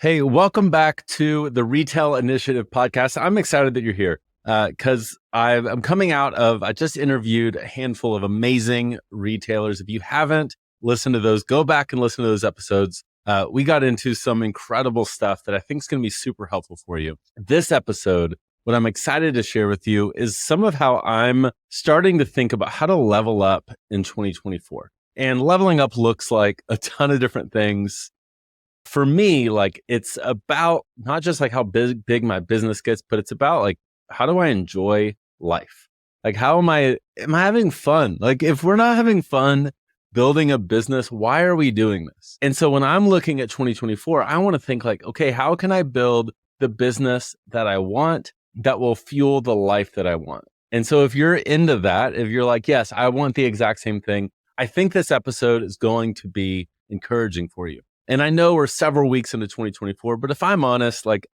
Hey, welcome back to the Retail Initiative podcast. I'm excited that you're here because I'm coming out of, I just interviewed a handful of amazing retailers. If you haven't listened to those, go back and listen to those episodes. We got into some incredible stuff that I think is going to be super helpful for you. This episode, what I'm excited to share with you is some of how I'm starting to think about how to level up in 2024. And leveling up looks like a ton of different things. For me, like it's about not just like how big my business gets, but it's about like how do I enjoy life? Like how am I having fun? Like if we're not having fun building a business, why are we doing this? And so when I'm looking at 2024, I want to think like, okay, how can I build the business that I want that will fuel the life that I want? And so if you're into that, if you're like, yes, I want the exact same thing, I think this episode is going to be encouraging for you. And I know we're several weeks into 2024, but if I'm honest, like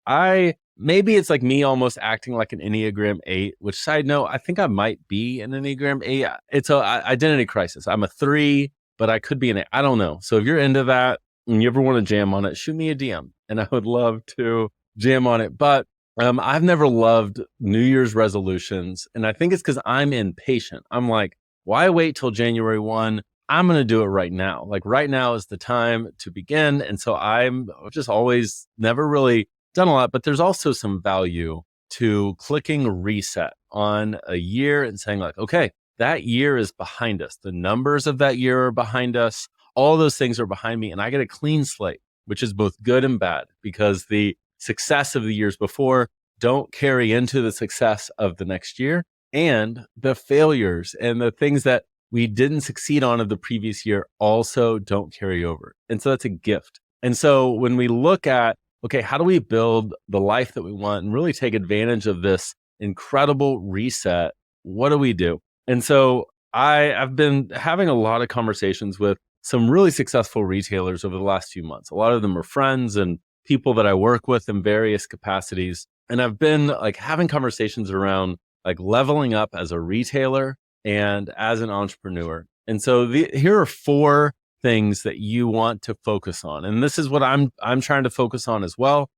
maybe it's like me almost acting like an Enneagram 8, which side note, I think I might be an Enneagram 8. It's a identity crisis. I'm a 3, but I could be an 8. I don't know. So if you're into that and you ever want to jam on it, shoot me a DM and I would love to jam on it. But I've never loved New Year's resolutions. And I think it's because I'm impatient. I'm like, why wait till January 1? I'm going to do it right now. Like right now is the time to begin. And so I'm just always never really done a lot, but there's also some value to clicking reset on a year and saying like, okay, that year is behind us. The numbers of that year are behind us. All those things are behind me. And I get a clean slate, which is both good and bad because the success of the years before don't carry into the success of the next year. And the failures and the things that we didn't succeed on of the previous year also don't carry over. And so that's a gift. And so when we look at, okay, how do we build the life that we want and really take advantage of this incredible reset? What do we do? And so I've been having a lot of conversations with some really successful retailers over the last few months. A lot of them are friends and people that I work with in various capacities. And I've been like having conversations around like leveling up as a retailer and as an entrepreneur. And so here are 4 things that you want to focus on. And this is what I'm trying to focus on as well.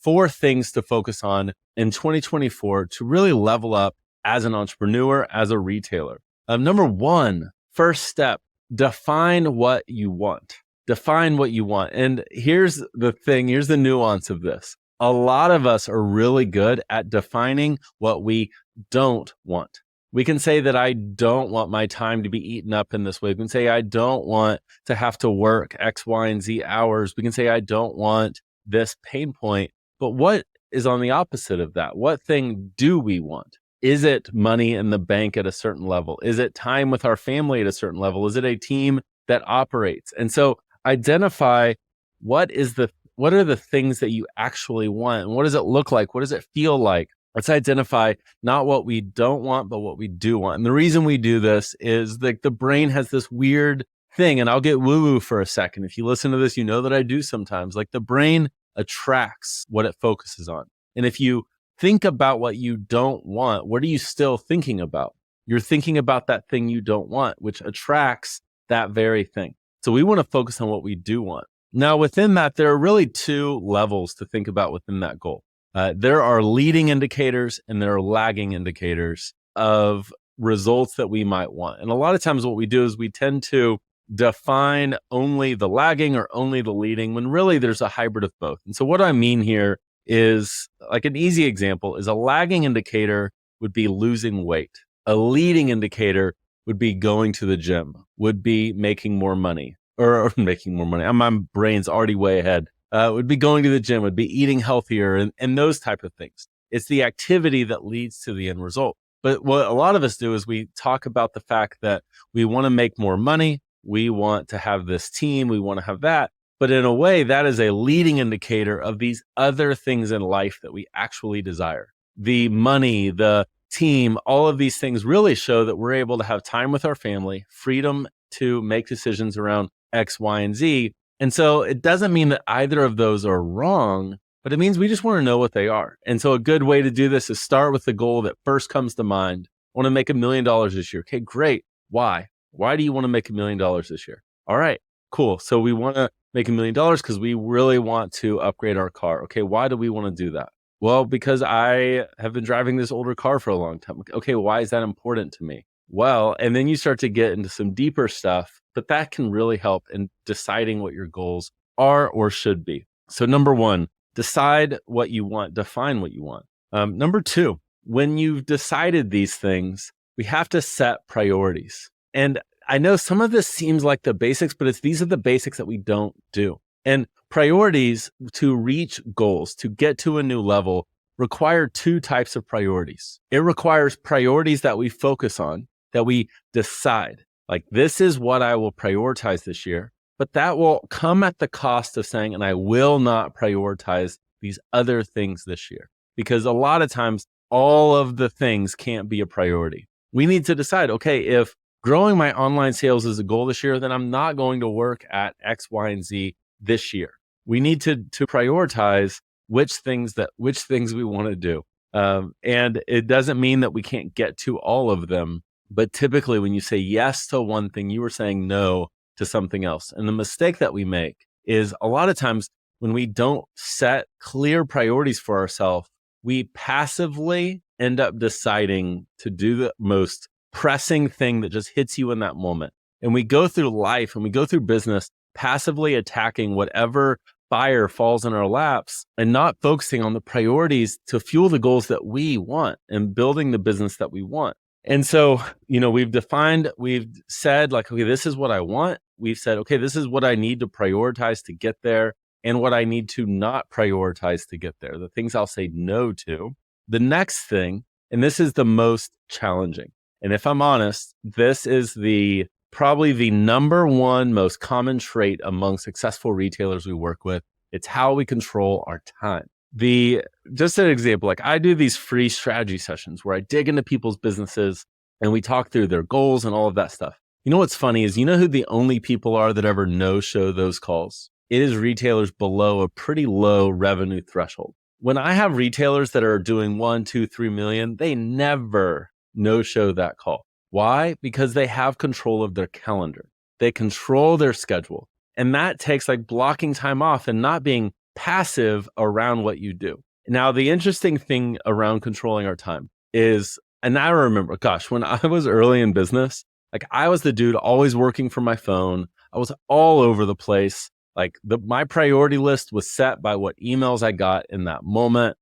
4 things to focus on in 2024 to really level up as an entrepreneur, as a retailer. Number 1, first step, define what you want. Define what you want. And here's the thing, here's the nuance of this. A lot of us are really good at defining what we don't want. We can say that I don't want my time to be eaten up in this way. We can say I don't want to have to work X, Y, and Z hours. We can say I don't want this pain point. But what is on the opposite of that? What thing do we want? Is it money in the bank at a certain level? Is it time with our family at a certain level? Is it a team that operates? And so identify what are the things that you actually want? And what does it look like? What does it feel like? Let's identify not what we don't want, but what we do want. And the reason we do this is like the brain has this weird thing, and I'll get woo-woo for a second. If you listen to this, you know that I do sometimes. Like the brain attracts what it focuses on. And if you think about what you don't want, what are you still thinking about? You're thinking about that thing you don't want, which attracts that very thing. So we want to focus on what we do want. Now, within that, there are really 2 levels to think about within that goal. There are leading indicators and there are lagging indicators of results that we might want. And a lot of times what we do is we tend to define only the lagging or only the leading when really there's a hybrid of both. And so what I mean here is like an easy example is a lagging indicator would be losing weight. A leading indicator would be going to the gym, would be making more money or making more money. My brain's already way ahead. Would be going to the gym, would be eating healthier and those type of things. It's the activity that leads to the end result. But what a lot of us do is we talk about the fact that we want to make more money. We want to have this team. We want to have that. But in a way, that is a leading indicator of these other things in life that we actually desire. The money, the team, all of these things really show that we're able to have time with our family, freedom to make decisions around X, Y, and Z. And so it doesn't mean that either of those are wrong, but it means we just want to know what they are. And so a good way to do this is start with the goal that first comes to mind. I want to make $1 million this year. Okay, great. Why? Why do you want to make $1 million this year? All right, cool. So we want to make $1 million because we really want to upgrade our car. Okay, why do we want to do that? Well, because I have been driving this older car for a long time. Okay, why is that important to me? Well, and then you start to get into some deeper stuff, but that can really help in deciding what your goals are or should be. So number one, decide what you want, define what you want. Number two, when you've decided these things, we have to set priorities. And I know some of this seems like the basics, but these are the basics that we don't do. And priorities to reach goals, to get to a new level, require two types of priorities. It requires priorities that we focus on, that we decide, like this is what I will prioritize this year, but that will come at the cost of saying, and I will not prioritize these other things this year. Because a lot of times, all of the things can't be a priority. We need to decide, okay, if growing my online sales is a goal this year, then I'm not going to work at X, Y, and Z this year. We need to prioritize which things we want to do. And it doesn't mean that we can't get to all of them. But typically when you say yes to one thing, you are saying no to something else. And the mistake that we make is a lot of times when we don't set clear priorities for ourselves, we passively end up deciding to do the most pressing thing that just hits you in that moment. And we go through life and we go through business passively attacking whatever fire falls in our laps and not focusing on the priorities to fuel the goals that we want and building the business that we want. And so, we've said like, okay, this is what I want. We've said, okay, this is what I need to prioritize to get there and what I need to not prioritize to get there, the things I'll say no to. The next thing, and this is the most challenging. And if I'm honest, this is probably the number one most common trait among successful retailers we work with. It's how we control our time. Just an example, like I do these free strategy sessions where I dig into people's businesses and we talk through their goals and all of that stuff. You know what's funny is, who the only people are that ever no-show those calls? It is retailers below a pretty low revenue threshold. When I have retailers that are doing 1, 2, 3 million, they never no-show that call. Why? Because they have control of their calendar. They control their schedule. And that takes like blocking time off and not being passive around what you do. Now, the interesting thing around controlling our time is, and I remember, when I was early in business, like I was the dude always working from my phone. I was all over the place. Like my priority list was set by what emails I got in that moment.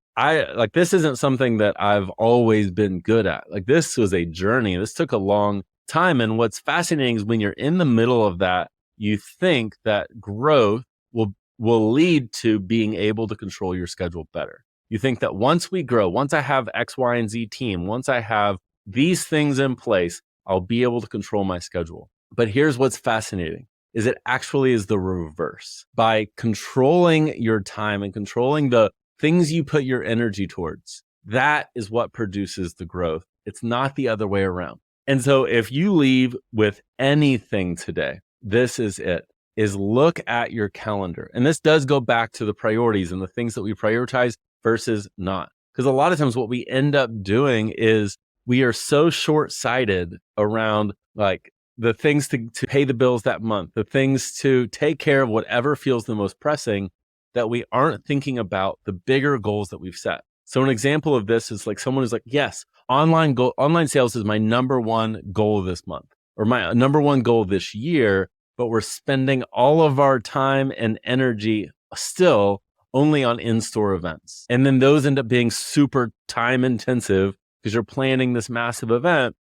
This isn't something that I've always been good at. Like this was a journey. This took a long time. And what's fascinating is when you're in the middle of that, you think that growth will lead to being able to control your schedule better. You think that once we grow, once I have X, Y, and Z team, once I have these things in place, I'll be able to control my schedule. But here's what's fascinating, is it actually is the reverse. By controlling your time and controlling the things you put your energy towards, that is what produces the growth. It's not the other way around. And so if you leave with anything today, this is it, is look at your calendar. And this does go back to the priorities and the things that we prioritize versus not. Because a lot of times what we end up doing is we are so short-sighted around like the things to pay the bills that month, the things to take care of whatever feels the most pressing, that we aren't thinking about the bigger goals that we've set. So an example of this is like someone who's like, yes, online sales is my number one goal this month or my number one goal this year, but we're spending all of our time and energy still only on in-store events. And then those end up being super time intensive because you're planning this massive event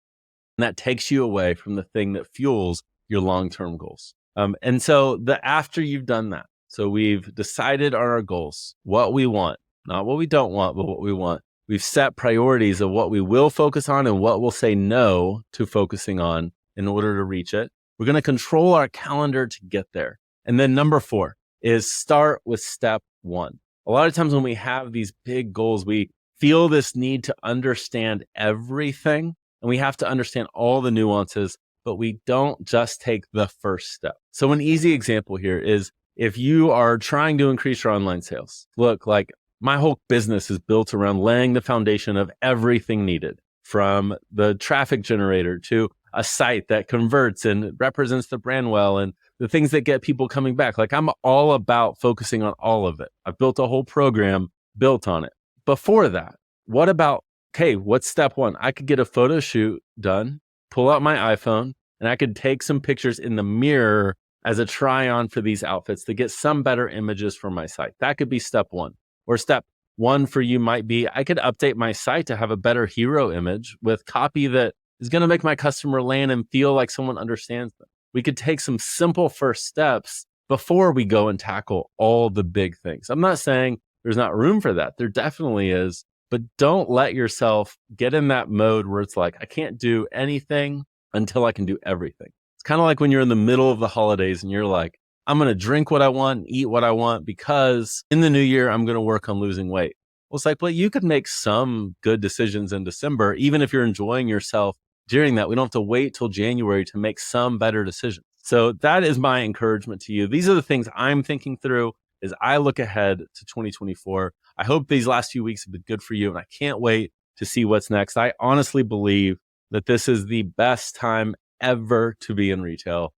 and that takes you away from the thing that fuels your long-term goals. And so after you've done that, so we've decided on our goals, what we want, not what we don't want, but what we want. We've set priorities of what we will focus on and what we'll say no to focusing on in order to reach it. We're going to control our calendar to get there. And then number 4 is start with step 1. A lot of times when we have these big goals, we feel this need to understand everything and we have to understand all the nuances, but we don't just take the first step. So an easy example here is if you are trying to increase your online sales, look, like my whole business is built around laying the foundation of everything needed, from the traffic generator to a site that converts and represents the brand well and the things that get people coming back. Like I'm all about focusing on all of it. I've built a whole program built on it. Before that, what about, okay, what's step one? I could get a photo shoot done, pull out my iPhone, and I could take some pictures in the mirror as a try on for these outfits to get some better images for my site. That could be step one. Or step one for you might be, I could update my site to have a better hero image with copy that is going to make my customer land and feel like someone understands them. We could take some simple first steps before we go and tackle all the big things. I'm not saying there's not room for that. There definitely is. But don't let yourself get in that mode where it's like, I can't do anything until I can do everything. It's kind of like when you're in the middle of the holidays and you're like, I'm going to drink what I want and eat what I want because in the new year, I'm going to work on losing weight. Well, it's like, well, you could make some good decisions in December, even if you're enjoying yourself during that. We don't have to wait till January to make some better decisions. So that is my encouragement to you. These are the things I'm thinking through as I look ahead to 2024. I hope these last few weeks have been good for you, and I can't wait to see what's next. I honestly believe that this is the best time ever to be in retail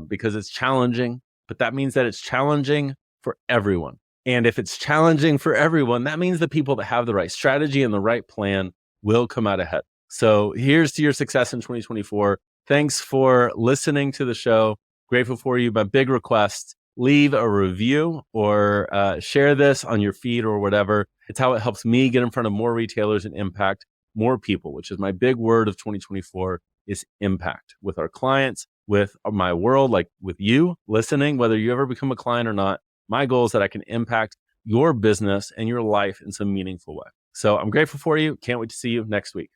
because it's challenging, but that means that it's challenging for everyone. And if it's challenging for everyone, that means the people that have the right strategy and the right plan will come out ahead. So here's to your success in 2024. Thanks for listening to the show. Grateful for you. My big request, leave a review or share this on your feed or whatever. It's how it helps me get in front of more retailers and impact more people, which is my big word of 2024 is impact with our clients, with my world, like with you listening, whether you ever become a client or not. My goal is that I can impact your business and your life in some meaningful way. So I'm grateful for you. Can't wait to see you next week.